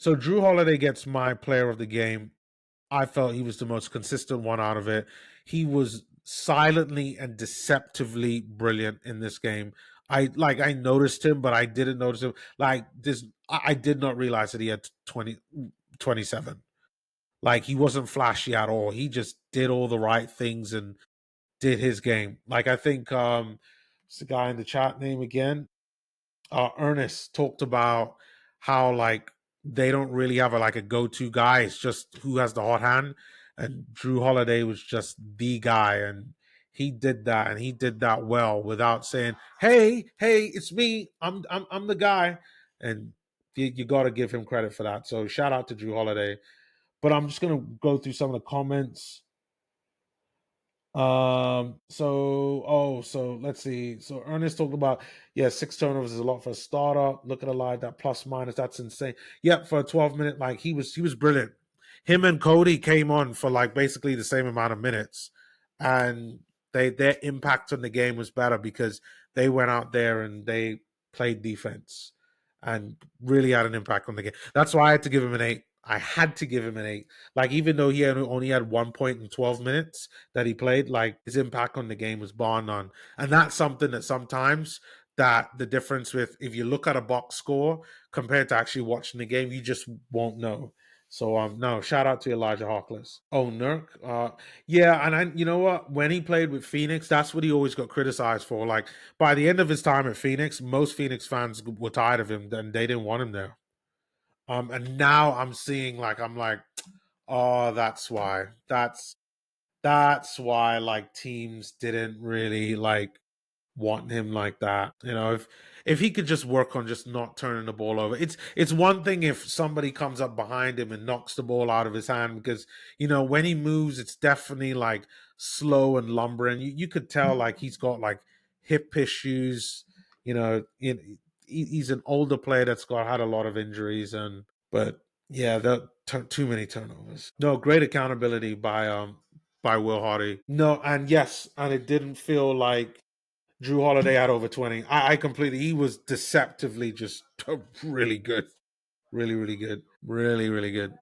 So Jrue Holiday gets my player of the game. I felt he was the most consistent one out of it. He was silently and deceptively brilliant in this game. I noticed him, but I didn't notice him. Like this, I did not realize that he had 27. Like he wasn't flashy at all. He just did all the right things and did his game. Like I think it's the guy in the chat name again. Ernest talked about how like they don't really have like a go-to guy. It's just who has the hot hand, and Jrue Holiday was just the guy, and he did that, and he did that well without saying, "Hey, hey, it's me. I'm the guy." And you got to give him credit for that. So shout out to Jrue Holiday. But I'm just gonna go through some of the comments. So let's see. So Ernest talked about, yeah, 6 turnovers is a lot for a starter. Look at a line that plus minus, that's insane. Yep, for a 12 minute, like he was brilliant. Him and Cody came on for like basically the same amount of minutes, and their impact on the game was better because they went out there and they played defense and really had an impact on the game. That's why I had to give him an 8. I had to give him an 8. Like even though he only had 1 point in 12 minutes that he played, like his impact on the game was bar none. And that's something that sometimes that the difference with if you look at a box score compared to actually watching the game, you just won't know. So no, shout out to Elijah Hawkless. Oh, Nurk. Yeah, and you know what? When he played with Phoenix, that's what he always got criticized for. Like by the end of his time at Phoenix, most Phoenix fans were tired of him and they didn't want him there. And now I'm seeing like I'm like, oh, that's why. That's why like teams didn't really like want him like that. You know, if he could just work on just not turning the ball over. It's one thing if somebody comes up behind him and knocks the ball out of his hand because you know when he moves, it's definitely like slow and lumbering. You could tell like he's got like hip issues. You know, he's an older player that's got had a lot of injuries and but yeah, too many turnovers. No, great accountability by Will Hardy. No, and yes, and it didn't feel like Jrue Holiday had over 20. I completely, he was deceptively just really good. Really, really good. Really, really good.